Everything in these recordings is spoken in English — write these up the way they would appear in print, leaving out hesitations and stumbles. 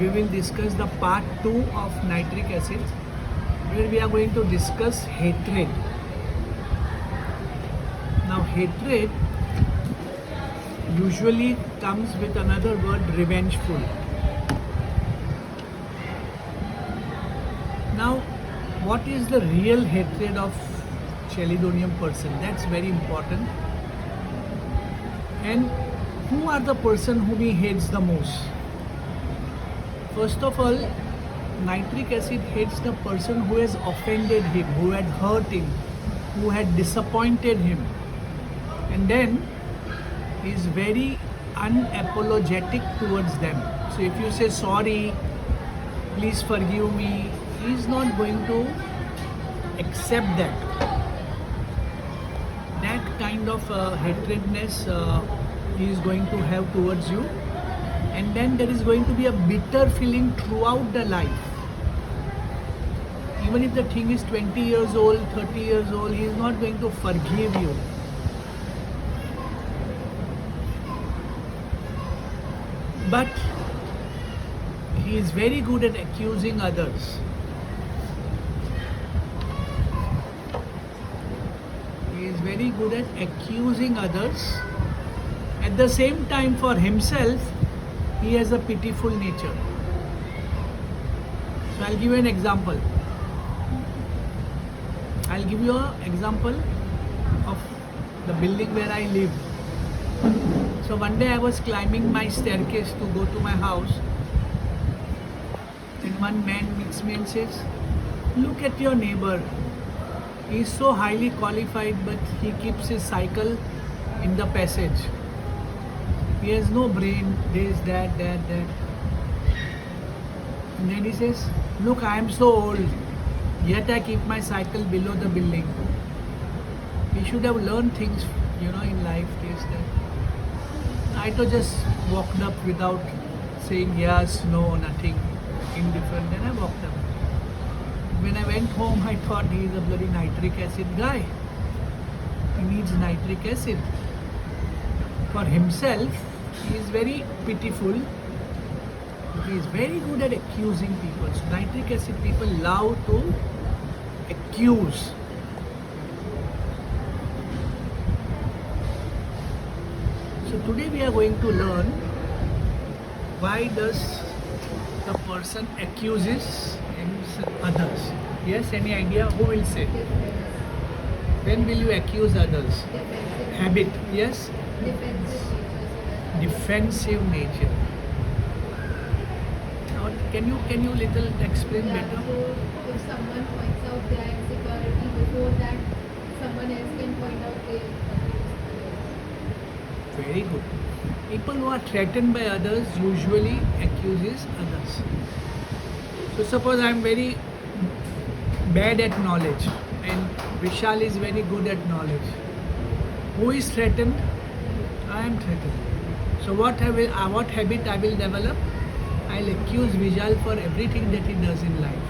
We will discuss the part 2 of nitric acid, where we are going to discuss hatred. Now hatred usually comes with another word, revengeful. Now what is the real hatred of chelidonium person? That's very important. And who are the person whom he hates the most? First of all, nitric acid hates the person who has offended him, who had hurt him, who had disappointed him. And then he is very unapologetic towards them. So if you say sorry, please forgive me, he is not going to accept that. That kind of hatredness he is going to have towards you. And then there is going to be a bitter feeling throughout the life. Even if the thing is 20 years old, 30 years old, he is not going to forgive you. But he is very good at accusing others. He is very good at accusing others. At the same time, for himself, he has a pitiful nature. So I'll give you an example. I'll give you an example of the building where I live. So one day I was climbing my staircase to go to my house, and one man meets me and says, "Look at your neighbor. He is so highly qualified, but he keeps his cycle in the passage. He has no brain, this, that. And then he says, look, I am so old, yet I keep my cycle below the building. He should have learned things, in life, this, that." I just walked up without saying yes, no, nothing, indifferent. Then I walked up. When I went home, I thought he is a bloody nitric acid guy. He needs nitric acid. For himself, he is very pitiful. He is very good at accusing people. So nitric acid people love to accuse. So today we are going to learn why does the person accuses others. Yes, any idea? Who will say? When will you accuse others? Habit. Yes? Defensive nature. Now, can you little explain better? So if someone points out their insecurity, before that someone else can point out their Very good. People who are threatened by others usually accuses others. So suppose I am very bad at knowledge and Vishal is very good at knowledge. Who is threatened? I am threatened. So what habit I will develop? I'll accuse Vishal for everything that he does in life.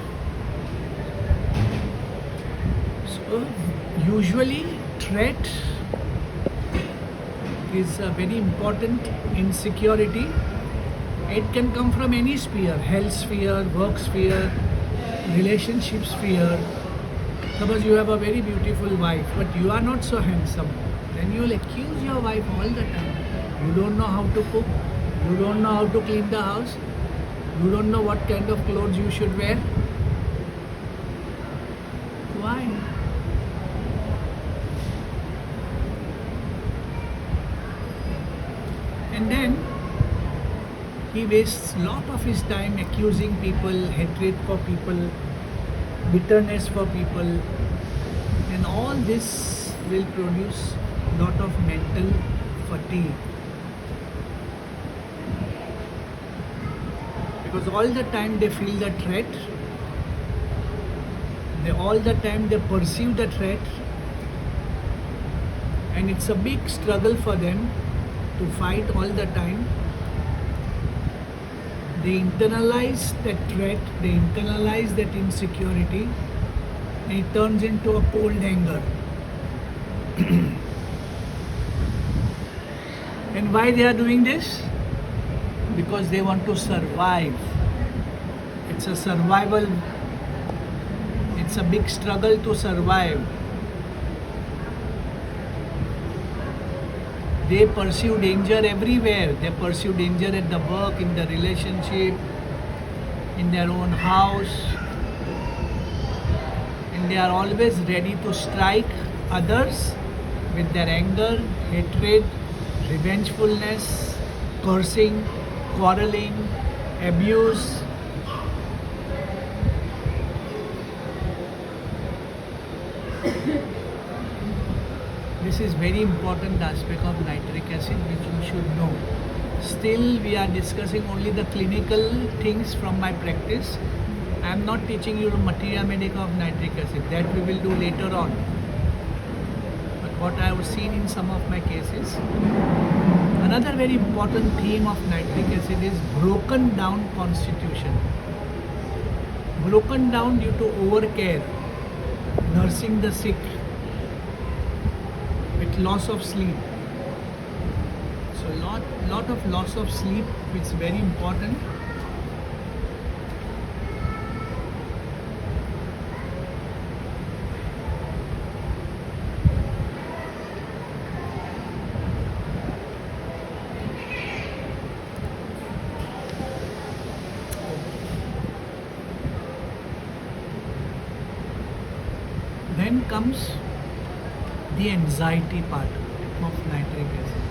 So usually threat is a very important insecurity. It can come from any sphere, health sphere, work sphere, relationship sphere. Suppose you have a very beautiful wife, but you are not so handsome. Then you will accuse your wife all the time. You don't know how to cook, you don't know how to clean the house, you don't know what kind of clothes you should wear. Why? And then he wastes a lot of his time accusing people, hatred for people, bitterness for people, and all this will produce a lot of mental fatigue. Because all the time they feel the threat, all the time they perceive the threat, and it's a big struggle for them to fight all the time. They internalize that threat, they internalize that insecurity, and it turns into a cold anger. And why they are doing this? Because they want to survive. It's a survival, it's a big struggle to survive. They pursue danger everywhere. They pursue danger at the work, in the relationship, in their own house. And they are always ready to strike others with their anger, hatred, revengefulness, cursing, quarreling, abuse. This is very important aspect of nitric acid which you should know. Still, we are discussing only the clinical things from my practice. I am not teaching you materia medica of nitric acid. That we will do later on. But what I have seen in some of my cases, another very important theme of nitric acid is broken down constitution. Broken down due to overcare, nursing the sick, with loss of sleep. So lot of loss of sleep, which is very important. Then comes the anxiety part of nitric acid.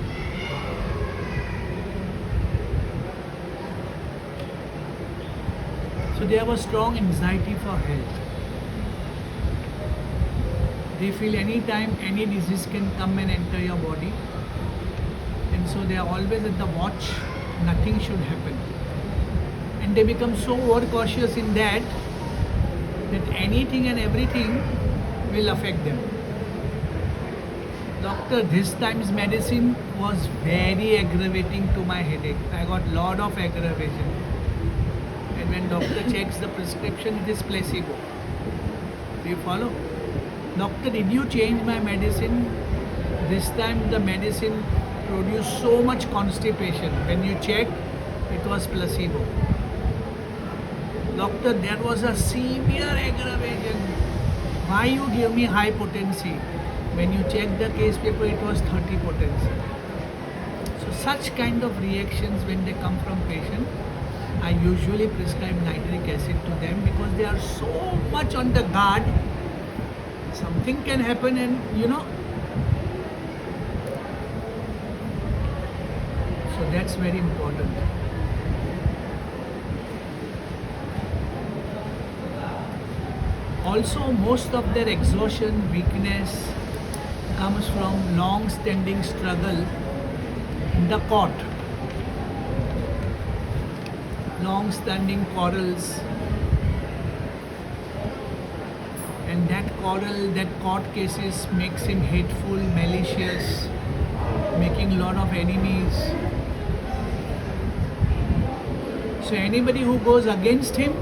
So they have a strong anxiety for health. They feel anytime any disease can come and enter your body, and so they are always at the watch, nothing should happen. And they become so overcautious in that anything and everything will affect them. Doctor, this time's medicine was very aggravating to my headache. I got lot of aggravation. And when doctor checks the prescription, it is placebo. Do you follow? Doctor, did you change my medicine? This time the medicine produced so much constipation. When you check, it was placebo. Doctor, there was a severe aggravation. Why you give me high potency? When you check the case paper, it was 30 potency. So such kind of reactions when they come from patient, I usually prescribe nitric acid to them because they are so much on the guard. Something can happen and so that's very important. Also, most of their exhaustion, weakness comes from long-standing struggle in the court. Long-standing quarrels, and that quarrel, that court cases makes him hateful, malicious, making lot of enemies. So anybody who goes against him,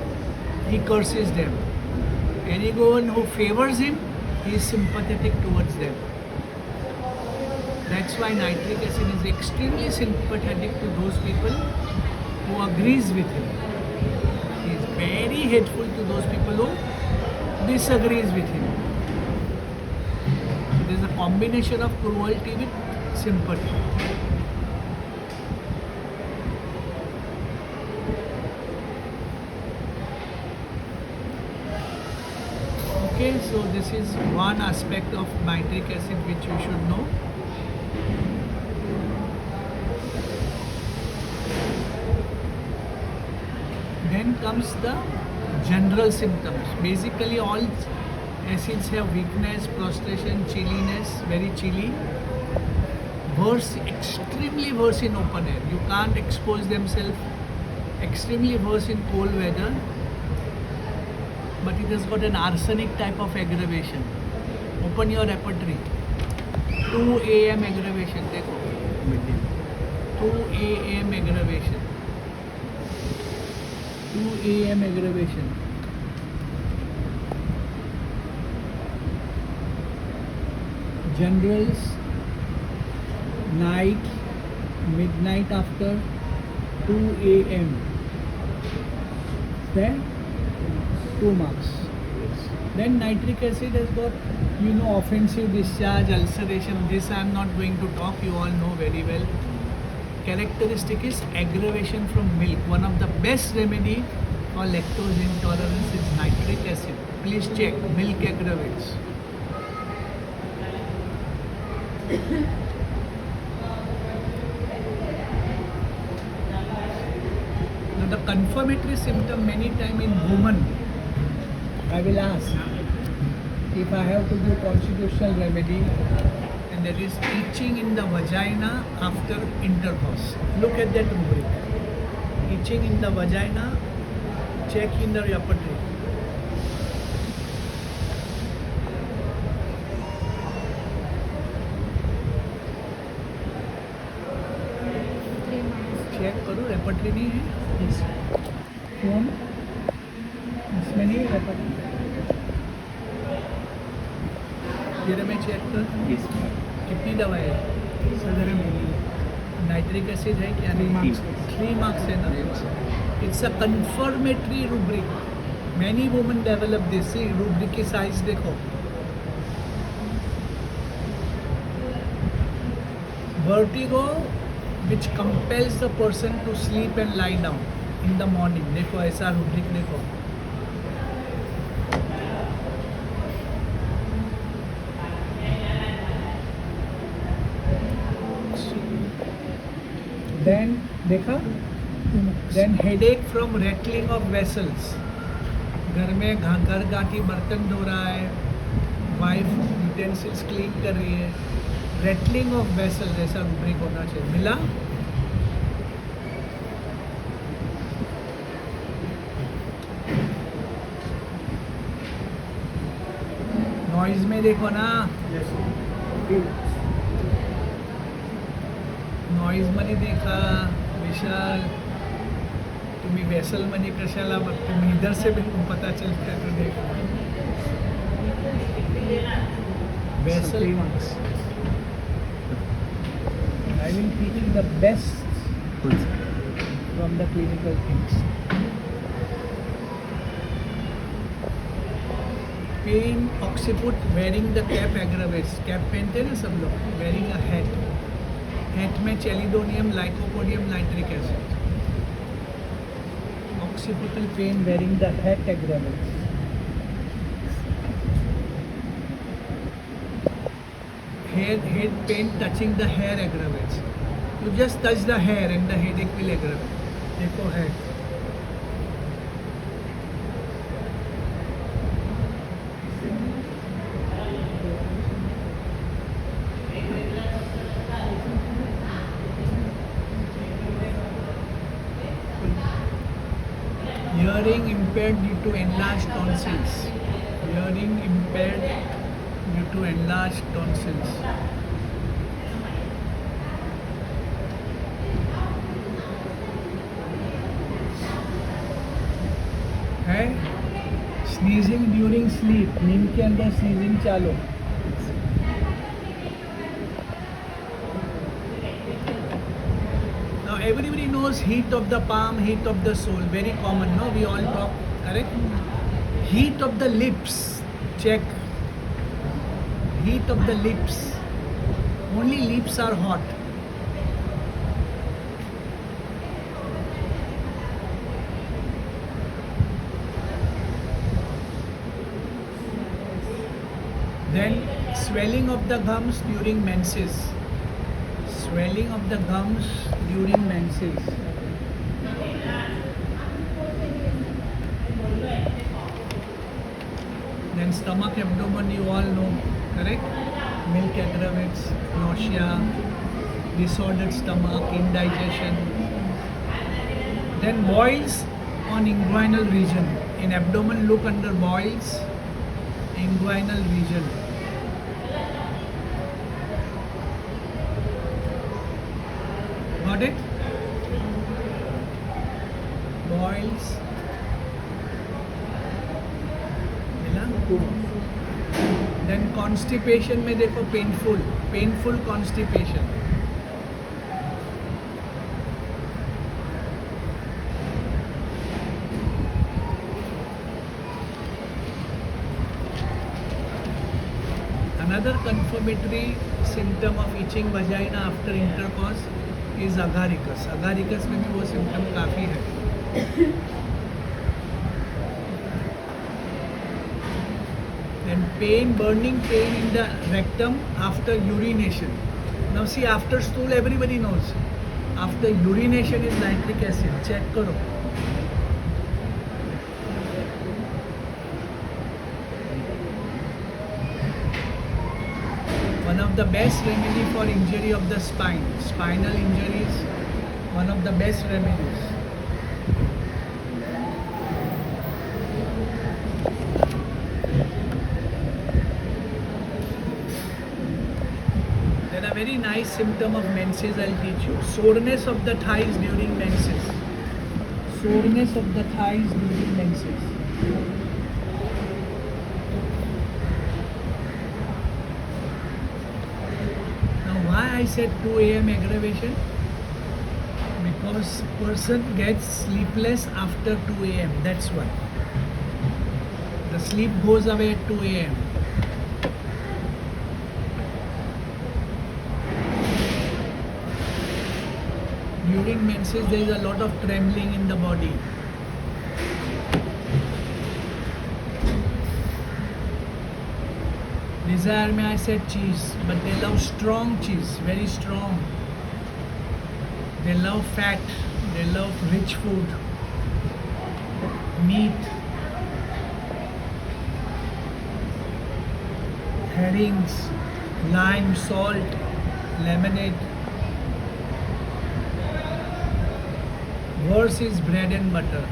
he curses them. Anyone who favors him, he is sympathetic towards them. That's why nitric acid is extremely sympathetic to those people who agrees with him. He is very hateful to those people who disagrees with him. So there is a combination of cruelty with sympathy. Okay, so this is one aspect of nitric acid which you should know. Then comes the general symptoms. Basically all acids have weakness, prostration, chilliness, very chilly. Worse, extremely worse in open air. You can't expose themselves. Extremely worse in cold weather. But it has got an arsenic type of aggravation. Open your repertory. 2 a.m. aggravation. Dekho. 2 a.m. aggravation. 2 a.m. aggravation. Generals, night, midnight after 2 a.m. Then 2 marks. Then nitric acid has got, offensive discharge, ulceration. This I am not going to talk, you all know very well. Characteristic is aggravation from milk. One of the best remedy for lactose intolerance is nitric acid. Please check, milk aggravates. Now the confirmatory symptom many time in women, I will ask if I have to do constitutional remedy, and that is itching in the vagina after intercourse. Look at that rubric. Itching in the vagina, check in the repertory. Check करो repertory नहीं है phone इसमें नहीं repertory तेरे में check कर कितनी दवा है सदर में नाइट्रिक एसिड है क्या नहीं 3 marks है ना it's a confirmatory rubric many women develop this see rubric की साइज देखो vertigo which compels the person to sleep and lie down in the morning. देखो ऐसा rubric देखो. Then देखा? Then headache from rattling of vessels. घर में घर गांठी बर्तन धो रहा है, वाइफ यूटेंसिल्स क्लीन कर रही है. रेटलिंग ऑफ वेसल जैसा रूब्रिक होना चाहिए. मिला? नॉइज में देखो ना नॉइज मध्ये देखा विशाल तुम्ही वेसल मध्ये कशाला तुम्ही इधर से भी तुम पता चलता है तो देखो vessel I will teach you the best from the clinical things. Pain, occiput, wearing the cap aggravates. Cap पहनते हैं ना सब लोग. Wearing a hat. Hat में chelidonium, lycopodium, nitric acid. Occipital pain, wearing the hat aggravates. Head pain touching the hair aggravates. You just touch the hair and the headache will aggravate. देखो head. Hearing impaired due to enlarged tonsils. Hearing impaired due to enlarged tonsils. है sneezing during sleep. नींद के अंदर sneezing चालू. Now everybody knows heat of the palm, heat of the soul. Very common, no? We all talk, correct? Heat of the lips. Check. Heat of the lips. Only lips are hot. Then swelling of the gums during menses. Swelling of the gums during menses. Then stomach, abdomen, you all know, correct? Milk aggravates, nausea, disordered stomach, indigestion. Then boils on inguinal region. In abdomen, look under boils, inguinal region. Got it? Boils. Then constipation में देखो painful constipation. Another confirmatory symptom of itching vagina after intercourse is agaricus. Agaricus में भी वो symptom काफ़ी है. And pain, burning pain in the rectum after urination. Now see, after stool everybody knows. After urination is nitric acid. Check करो. One of the best remedy for injury of the spine. Spinal injuries, one of the best remedies. Then a very nice symptom of menses I'll teach you. Soreness of the thighs during menses. Soreness of the thighs during menses. Why I said 2 a.m. aggravation? Because person gets sleepless after 2 a.m. That's why. The sleep goes away at 2 a.m. During menses there is a lot of trembling in the body. Desire में I said cheese, but they love strong cheese, very strong. They love fat, they love rich food, meat, herrings, lime, salt, lemonade. Worse is bread and butter.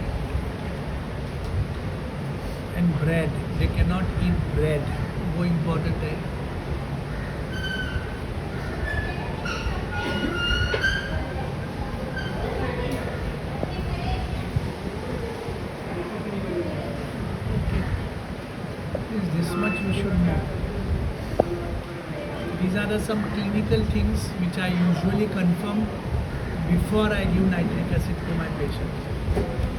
And bread, they cannot eat bread. वो important है. This much you should know. These are some clinical things which I usually confirm before I give nitric acid to my patients.